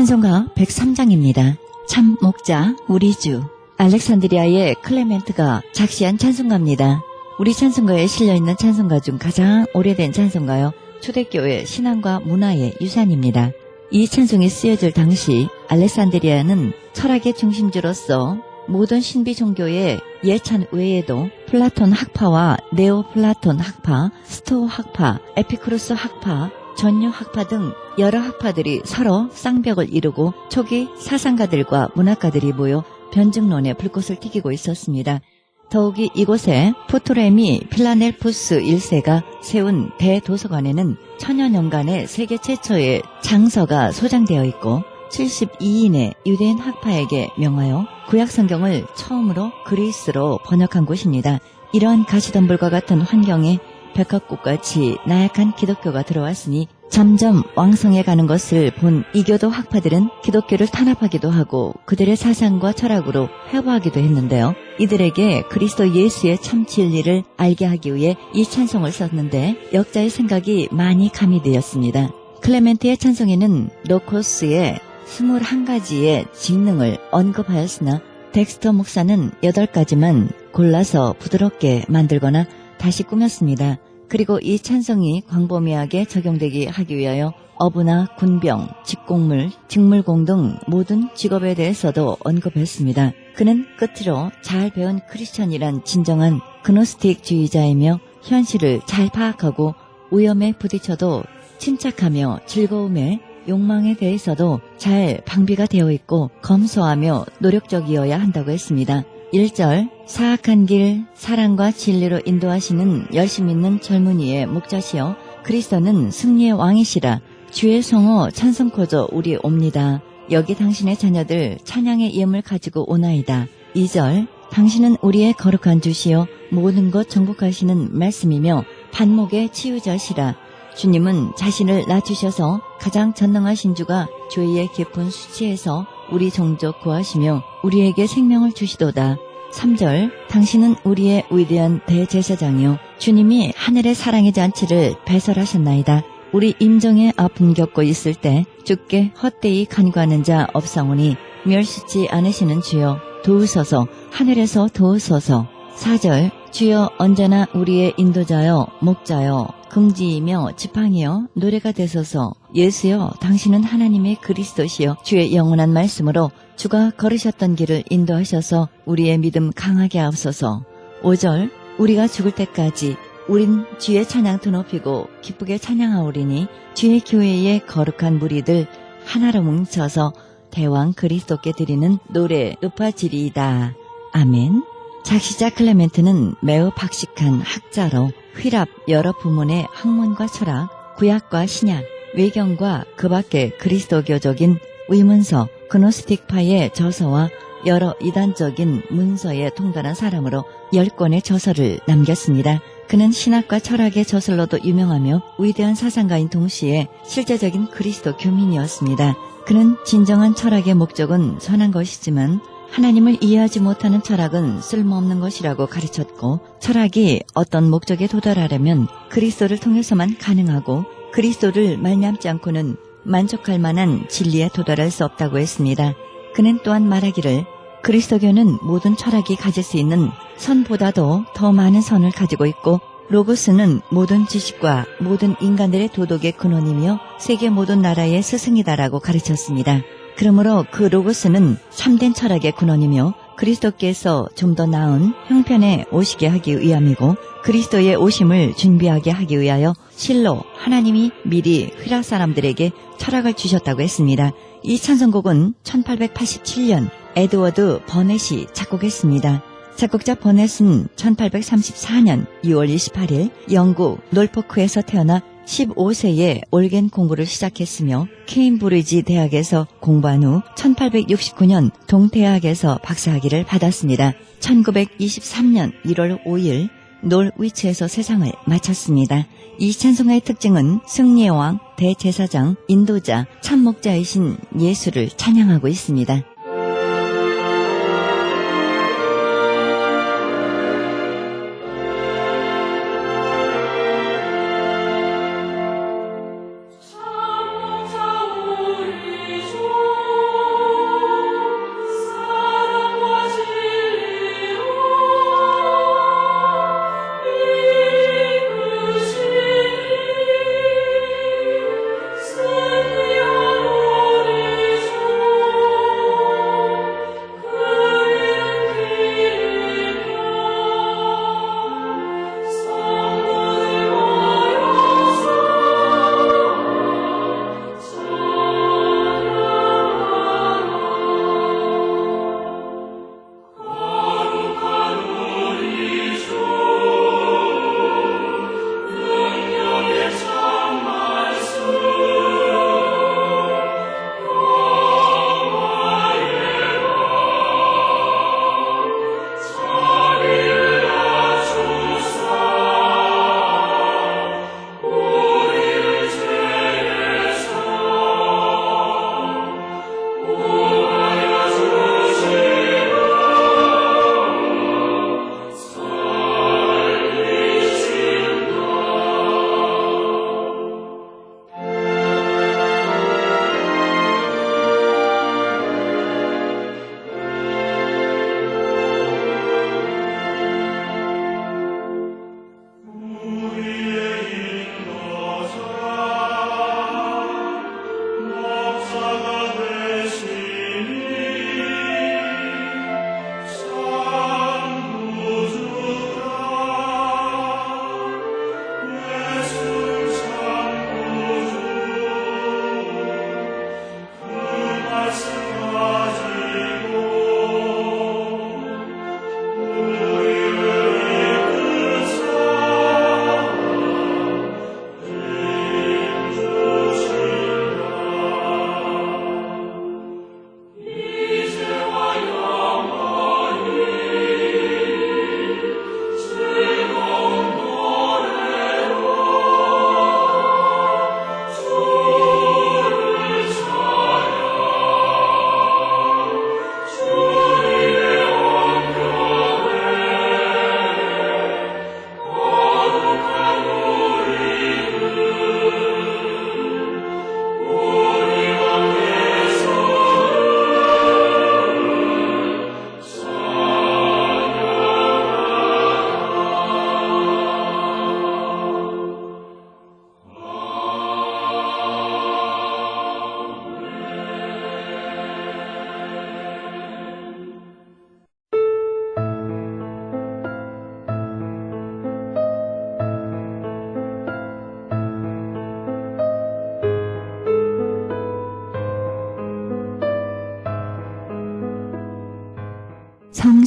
찬송가 103장입니다. 참 목자 우리 주 알렉산드리아의 클레멘트가 작시한 찬송가입니다. 우리 찬송가에 실려있는 찬송가 중 가장 오래된 찬송가요. 초대교회 신앙과 문화의 유산입니다. 이 찬송이 쓰여질 당시 알렉산드리아는 철학의 중심지로서 모든 신비 종교의 예찬 외에도 플라톤 학파와 네오 플라톤 학파, 스토어 학파, 에피쿠로스 학파, 전유 학파 등 여러 학파들이 서로 쌍벽을 이루고 초기 사상가들과 문학가들이 모여 변증론에 불꽃을 튀기고 있었습니다. 더욱이 이곳에 포토레미 필라넬푸스 1세가 세운 대도서관에는 천여 년간의 세계 최초의 장서가 소장되어 있고 72인의 유대인 학파에게 명하여 구약 성경을 처음으로 그리스로 번역한 곳입니다. 이러한 가시덤불과 같은 환경에 백합꽃같이 나약한 기독교가 들어왔으니 점점 왕성해가는 것을 본 이교도 학파들은 기독교를 탄압하기도 하고 그들의 사상과 철학으로 회부하기도 했는데요. 이들에게 그리스도 예수의 참 진리를 알게 하기 위해 이 찬송을 썼는데 역자의 생각이 많이 가미되었습니다. 클레멘트의 찬송에는 로코스의 21가지의 직능을 언급하였으나 덱스터 목사는 8가지만 골라서 부드럽게 만들거나 다시 꾸몄습니다. 그리고 이 찬송이 광범위하게 적용되게 하기 위하여 어부나 군병, 직공물, 직물공 등 모든 직업에 대해서도 언급했습니다. 그는 끝으로 잘 배운 크리스천이란 진정한 그노스틱주의자이며 현실을 잘 파악하고 위험에 부딪혀도 침착하며 즐거움에 욕망에 대해서도 잘 방비가 되어 있고 검소하며 노력적이어야 한다고 했습니다. 1절 사악한 길 사랑과 진리로 인도하시는 열심 있는 젊은이의 목자시여 그리스도는 승리의 왕이시라 주의 성호 찬송코저 우리 옵니다. 여기 당신의 자녀들 찬양의 이음을 가지고 오나이다. 2절 당신은 우리의 거룩한 주시여 모든 것 정복하시는 말씀이며 반목의 치유자시라 주님은 자신을 낮추셔서 가장 전능하신 주가 죄의 깊은 수치에서 우리 종족 구하시며 우리에게 생명을 주시도다. 3절 당신은 우리의 위대한 대제사장이요 주님이 하늘의 사랑의 잔치를 배설하셨나이다. 우리 임종의 아픔 겪고 있을 때 주께 헛되이 간구하는 자 없사오니 멸시치 않으시는 주여 도우소서 하늘에서 도우소서. 4절 주여 언제나 우리의 인도자여 목자여 긍지이며 지팡이여 노래가 되소서. 예수여 당신은 하나님의 그리스도시여 주의 영원한 말씀으로 주가 걸으셨던 길을 인도하셔서 우리의 믿음 강하게 하옵소서. 5절 우리가 죽을 때까지 우린 주의 찬양도 높이고 기쁘게 찬양하오리니 주의 교회의 거룩한 무리들 하나로 뭉쳐서 대왕 그리스도께 드리는 노래 높아지리이다. 아멘. 작시자 클레멘트는 매우 박식한 학자로 휘랍 여러 부문의 학문과 철학, 구약과 신약, 외경과 그 밖의 그리스도교적인 의문서, 그노스틱파의 저서와 여러 이단적인 문서에 통달한 사람으로 10권의 저서를 남겼습니다. 그는 신학과 철학의 저술로도 유명하며 위대한 사상가인 동시에 실제적인 그리스도 교민이었습니다. 그는 진정한 철학의 목적은 선한 것이지만 하나님을 이해하지 못하는 철학은 쓸모없는 것이라고 가르쳤고 철학이 어떤 목적에 도달하려면 그리스도를 통해서만 가능하고 그리스도를 말미암지 않고는 만족할 만한 진리에 도달할 수 없다고 했습니다. 그는 또한 말하기를 그리스도교는 모든 철학이 가질 수 있는 선보다도 더 많은 선을 가지고 있고 로고스는 모든 지식과 모든 인간들의 도덕의 근원이며 세계 모든 나라의 스승이다라고 가르쳤습니다. 그러므로 그 로고스는 참된 철학의 근원이며 그리스도께서 좀 더 나은 형편에 오시게 하기 위함이고 그리스도의 오심을 준비하게 하기 위하여 실로 하나님이 미리 휘락 사람들에게 철학을 주셨다고 했습니다. 이 찬송곡은 1887년 에드워드 버넷이 작곡했습니다. 작곡자 버넷은 1834년 6월 28일 영국 놀포크에서 태어나 15세에 올겐 공부를 시작했으며 케임브리지 대학에서 공부한 후 1869년 동대학에서 박사학위를 받았습니다. 1923년 1월 5일 놀위치에서 세상을 마쳤습니다. 이 찬송가의 특징은 승리의 왕, 대제사장, 인도자, 참목자이신 예수를 찬양하고 있습니다. 참목자 우리 주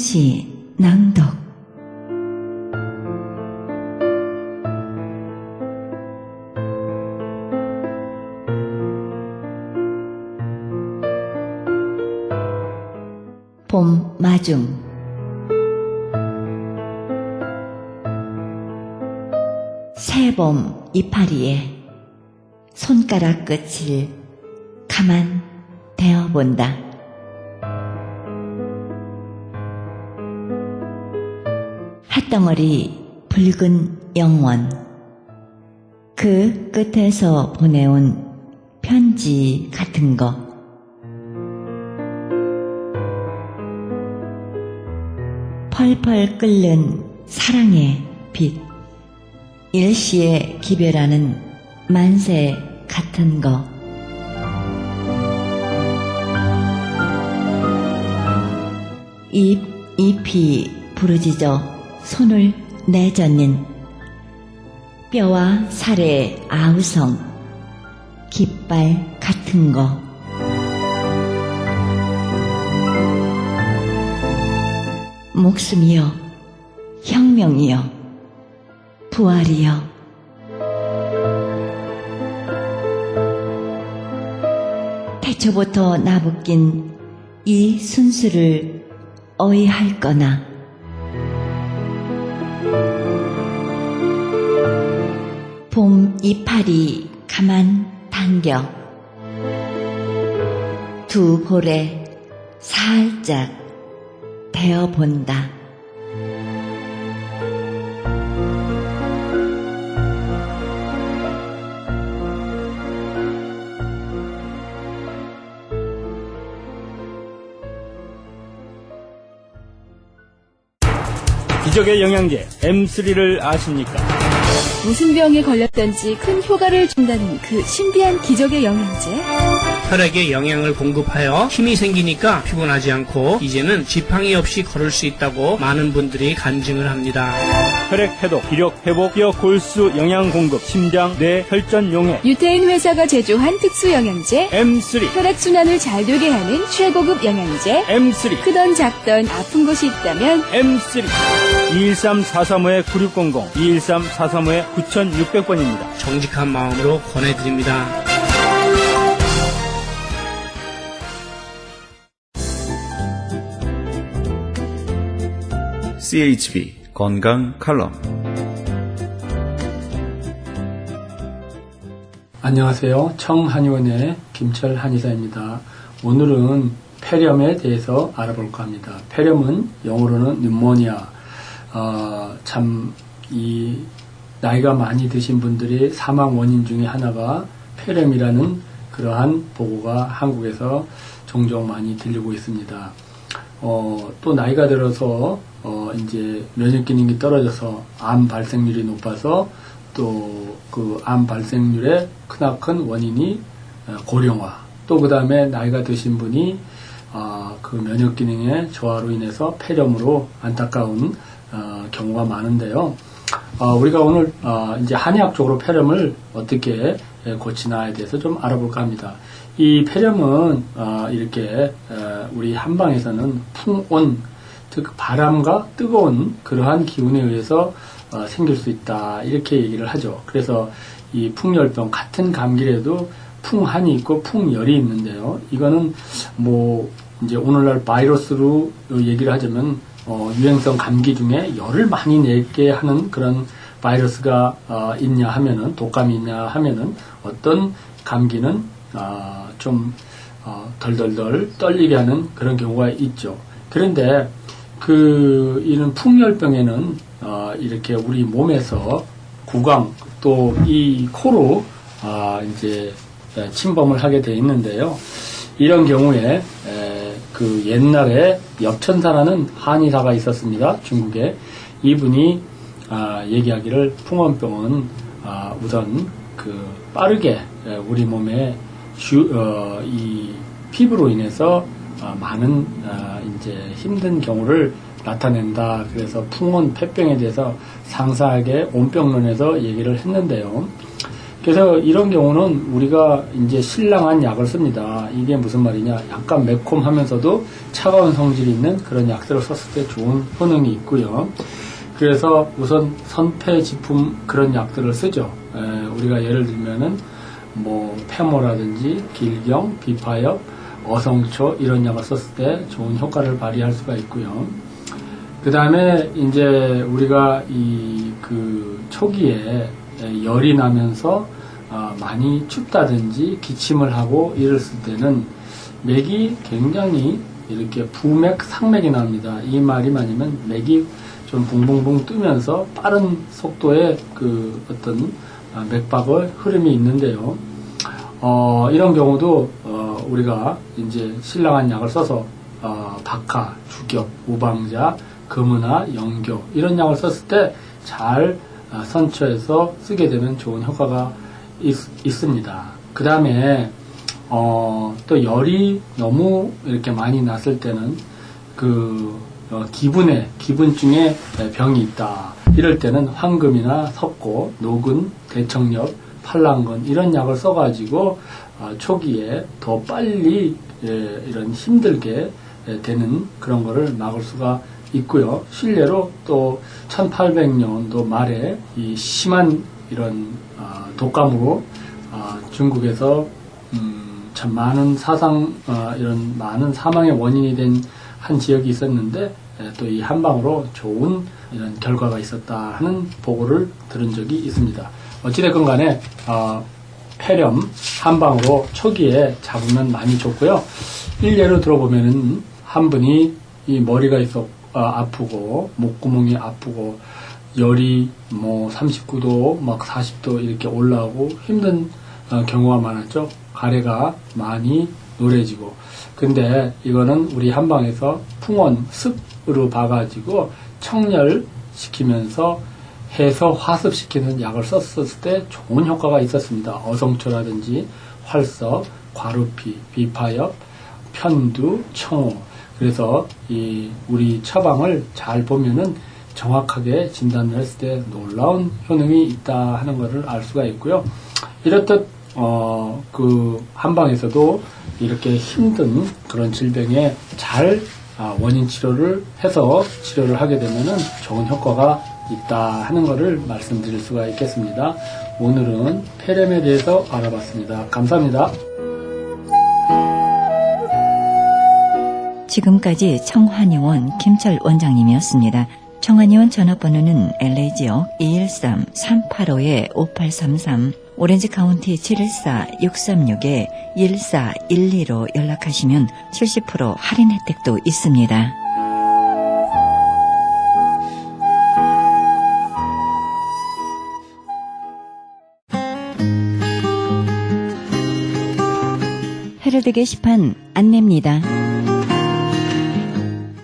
성시 낭독 봄 마중 새봄 이파리에 손가락 끝을 가만 대어본다. 핫덩어리 붉은 영원 그 끝에서 보내온 편지 같은 거 펄펄 끓는 사랑의 빛 일시에 기별하는 만세 같은 거 잎이 부르짖어 손을 내젓는 뼈와 살의 아우성 깃발 같은 거 목숨이여 혁명이여 부활이여 태초부터 나부낀 이 순수를 어이할 거나 봄 이파리 가만 당겨 두 볼에 살짝 대어본다. 기적의 영양제 M3를 아십니까? 무슨 병에 걸렸던지 큰 효과를 준다는 그 신비한 기적의 영양제. 혈액에 영양을 공급하여 힘이 생기니까 피곤하지 않고 이제는 지팡이 없이 걸을 수 있다고 많은 분들이 간증을 합니다. 혈액 해독, 기력 회복, 뼈 골수 영양 공급, 심장, 뇌, 혈전 용해 유태인 회사가 제조한 특수 영양제. M3, 혈액순환을 잘 되게 하는 최고급 영양제. M3, 크던 작던 아픈 곳이 있다면 M3 213-435-9600, 213-435-9600번입니다. 정직한 마음으로 권해드립니다. CHB 건강 칼럼 안녕하세요. 청한의원의 김철 한의사입니다. 오늘은 폐렴에 대해서 알아볼까 합니다. 폐렴은 영어로는 뉴모니아. 이 나이가 많이 드신 분들의 사망 원인 중에 하나가 폐렴이라는 그러한 보고가 한국에서 종종 많이 들리고 있습니다. 또 나이가 들어서 이제 면역 기능이 떨어져서 암 발생률이 높아서 또 그 암 발생률의 크나큰 원인이 고령화. 또 그 다음에 나이가 드신 분이 그 면역 기능의 저하로 인해서 폐렴으로 안타까운 경우가 많은데요. 우리가 오늘 이제 한의학적으로 폐렴을 어떻게 고치나에 대해서 좀 알아볼까 합니다. 이 폐렴은 이렇게 우리 한방에서는 풍온, 즉 바람과 뜨거운 그러한 기운에 의해서 생길 수 있다 이렇게 얘기를 하죠. 그래서 이 풍열병 같은 감기라도 풍한이 있고 풍열이 있는데요. 이거는 뭐 이제 오늘날 바이러스로 얘기를 하자면 유행성 감기 중에 열을 많이 내게 하는 그런 바이러스가 있냐 하면은 독감이 있냐 하면은 어떤 감기는 좀 덜덜덜 떨리게 하는 그런 경우가 있죠. 그런데 이런 풍열병에는 이렇게 우리 몸에서 구강 또 이 코로 이제 침범을 하게 돼 있는데요. 이런 경우에 그 옛날에 엽천사라는 한의사가 있었습니다. 중국에. 이분이 얘기하기를 풍원병은 우선 그 빠르게 우리 몸에 이 피부로 인해서 많은 이제 힘든 경우를 나타낸다. 그래서 풍원 폐병에 대해서 상세하게 온병론에서 얘기를 했는데요. 그래서 이런 경우는 우리가 이제 신랑한 약을 씁니다. 이게 무슨 말이냐? 약간 매콤하면서도 차가운 성질이 있는 그런 약들을 썼을 때 좋은 효능이 있고요. 그래서 우선 선폐지품 그런 약들을 쓰죠. 우리가 예를 들면은 뭐 페모라든지 길경, 비파엽, 어성초 이런 약을 썼을 때 좋은 효과를 발휘할 수가 있고요. 그 다음에 이제 우리가 그 초기에 열이 나면서 많이 춥다든지 기침을 하고 이랬을 때는 맥이 굉장히 이렇게 부맥, 상맥이 납니다. 이 말이 맞으면 맥이 좀 붕붕붕 뜨면서 빠른 속도의 그 어떤 맥박의 흐름이 있는데요. 이런 경우도 우리가 이제 신랑한 약을 써서 박하, 주격, 우방자, 금은화, 영교 이런 약을 썼을 때 잘 선처해서 쓰게 되면 좋은 효과가 있습니다. 그 다음에 또 열이 너무 이렇게 많이 났을 때는 그 기분증에 병이 있다. 이럴 때는 황금이나 석고, 노근, 대청력, 팔랑근 이런 약을 써가지고 초기에 더 빨리 이런 힘들게 되는 그런 거를 막을 수가 있고요. 실례로 또 1800년도 말에 이 심한 이런 독감으로 중국에서 참 많은 이런 많은 사망의 원인이 된 한 지역이 있었는데 또 이 한방으로 좋은 이런 결과가 있었다 하는 보고를 들은 적이 있습니다. 어찌됐건 간에 폐렴 한방으로 초기에 잡으면 많이 좋고요. 일례로 들어보면은 한 분이 이 머리가 아프고 목구멍이 아프고 열이 뭐 39도 막 40도 이렇게 올라오고 힘든 경우가 많았죠. 가래가 많이 노래지고. 근데 이거는 우리 한방에서 풍원 습으로 봐가지고 청열시키면서 해서 화습시키는 약을 썼을 때 좋은 효과가 있었습니다. 어성초라든지 활석, 과루피, 비파엽, 편두, 청호. 그래서 우리 처방을 잘 보면은 정확하게 진단을 했을 때 놀라운 효능이 있다 하는 것을 알 수가 있고요. 이렇듯 그 한방에서도 이렇게 힘든 그런 질병에 잘 원인 치료를 해서 치료를 하게 되면은 좋은 효과가 있다 하는 것을 말씀드릴 수가 있겠습니다. 오늘은 폐렴에 대해서 알아봤습니다. 감사합니다. 지금까지 청환의원 김철 원장님이었습니다. 청환의원 전화번호는 LA지역 213-385-5833, 오렌지 카운티 714-636-1412로 연락하시면 70% 할인 혜택도 있습니다. 헤럴드 게시판 안내입니다.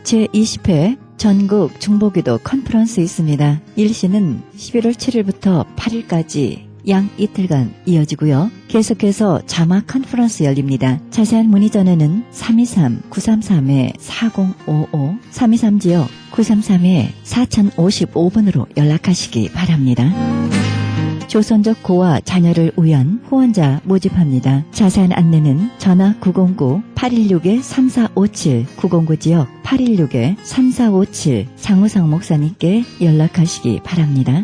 제20회 전국 중보기도 컨퍼런스 있습니다. 일시는 11월 7일부터 8일까지 양 이틀간 이어지고요. 계속해서 자막 컨퍼런스 열립니다. 자세한 문의 전화는 323-933-4055, 323지역 933-4055번으로 연락하시기 바랍니다. 조선족 고아 자녀를 위한 후원자 모집합니다. 자세한 안내는 전화 909-816-3457, 909지역 816-3457 장우상 목사님께 연락하시기 바랍니다.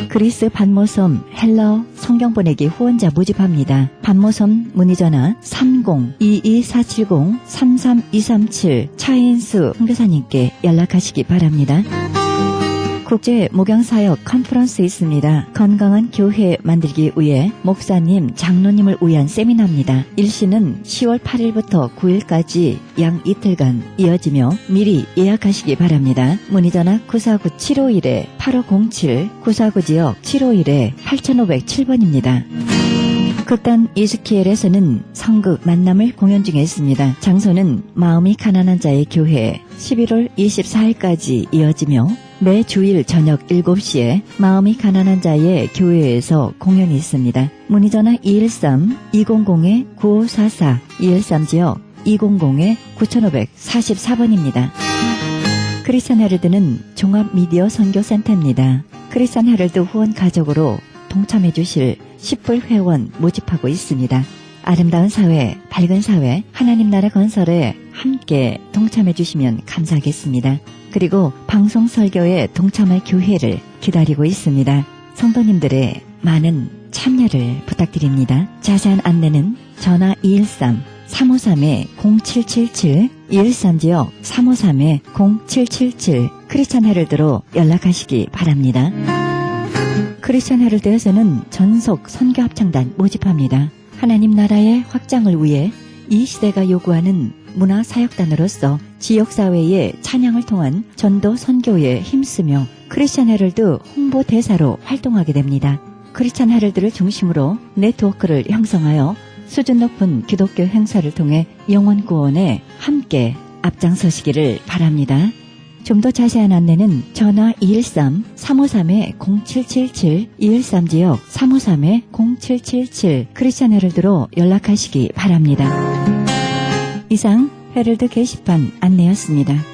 그리스 반모섬 헬러 성경 보내기 후원자 모집합니다. 반모섬 문의전화 30-22470-33237 차인수 선교사님께 연락하시기 바랍니다. 국제 목양사역 컨퍼런스 있습니다. 건강한 교회 만들기 위해 목사님, 장로님을 위한 세미나입니다. 일시는 10월 8일부터 9일까지 양 이틀간 이어지며 미리 예약하시기 바랍니다. 문의전화 949-751-8507, 949지역 751-8507번입니다. 극단 이스키엘에서는 성극 만남을 공연 중에 있습니다. 장소는 마음이 가난한 자의 교회 11월 24일까지 이어지며 매 주일 저녁 7시에 마음이 가난한 자의 교회에서 공연이 있습니다. 문의전화 213-200-9544, 213지역 200-9544번입니다. 크리스찬 헤럴드는 종합 미디어 선교센터입니다. 크리스찬 헤럴드 후원 가족으로 동참해 주실 10불 회원 모집하고 있습니다. 아름다운 사회, 밝은 사회, 하나님 나라 건설에 함께 동참해 주시면 감사하겠습니다. 그리고 방송 설교에 동참할 교회를 기다리고 있습니다. 성도님들의 많은 참여를 부탁드립니다. 자세한 안내는 전화 213-353-0777, 213지역 353-0777 크리스찬 헤럴드로 연락하시기 바랍니다. 크리스찬 헤럴드에서는 전속 선교 합창단 모집합니다. 하나님 나라의 확장을 위해 이 시대가 요구하는 문화사역단으로서 지역사회의 찬양을 통한 전도 선교에 힘쓰며 크리스찬 헤럴드 홍보대사로 활동하게 됩니다. 크리스찬 헤럴드를 중심으로 네트워크를 형성하여 수준 높은 기독교 행사를 통해 영혼 구원에 함께 앞장서시기를 바랍니다. 좀 더 자세한 안내는 전화 213-353-0777, 213지역 353-0777 크리스찬 헤럴드로 연락하시기 바랍니다. 이상 헤럴드 게시판 안내였습니다.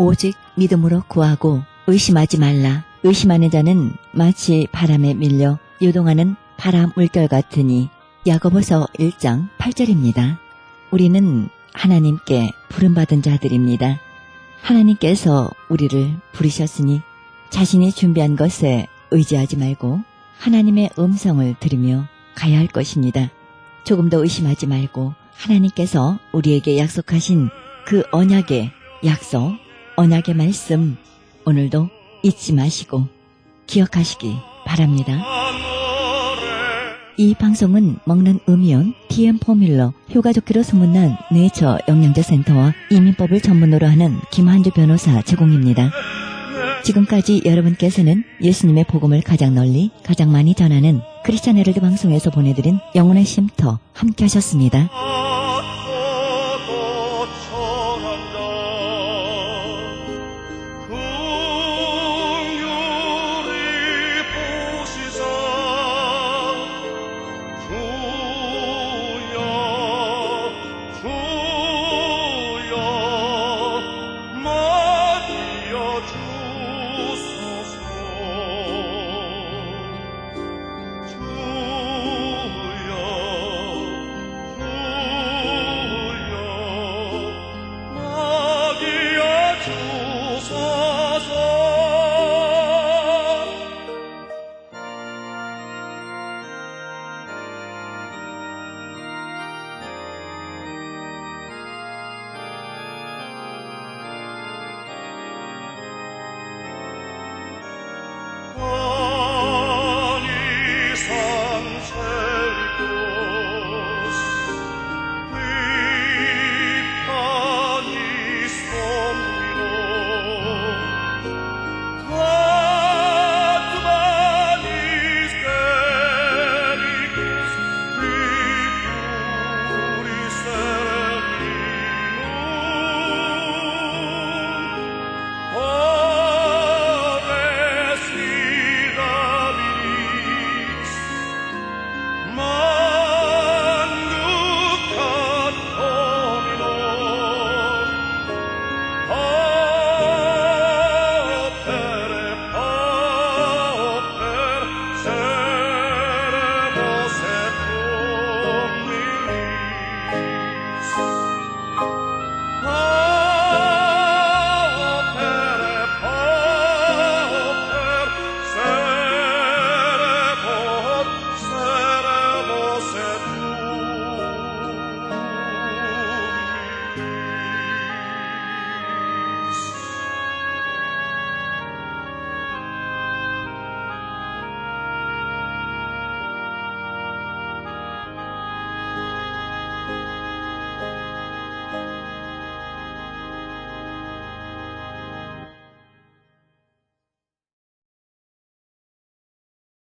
오직 믿음으로 구하고 의심하지 말라. 의심하는 자는 마치 바람에 밀려 요동하는 바람 물결 같으니. 야고보서 1장 8절입니다. 우리는 하나님께 부름받은 자들입니다. 하나님께서 우리를 부르셨으니 자신이 준비한 것에 의지하지 말고 하나님의 음성을 들으며 가야 할 것입니다. 조금 더 의심하지 말고 하나님께서 우리에게 약속하신 그 언약의 약속, 언약의 말씀 오늘도 잊지 마시고 기억하시기 바랍니다. 이 방송은 먹는 음이온 DM 포뮬러 효과 좋기로 소문난 네이처 영양제 센터와 이민법을 전문으로 하는 김한주 변호사 제공입니다. 지금까지 여러분께서는 예수님의 복음을 가장 널리 가장 많이 전하는 크리스찬 헤럴드 방송에서 보내드린 영혼의 쉼터 함께 하셨습니다.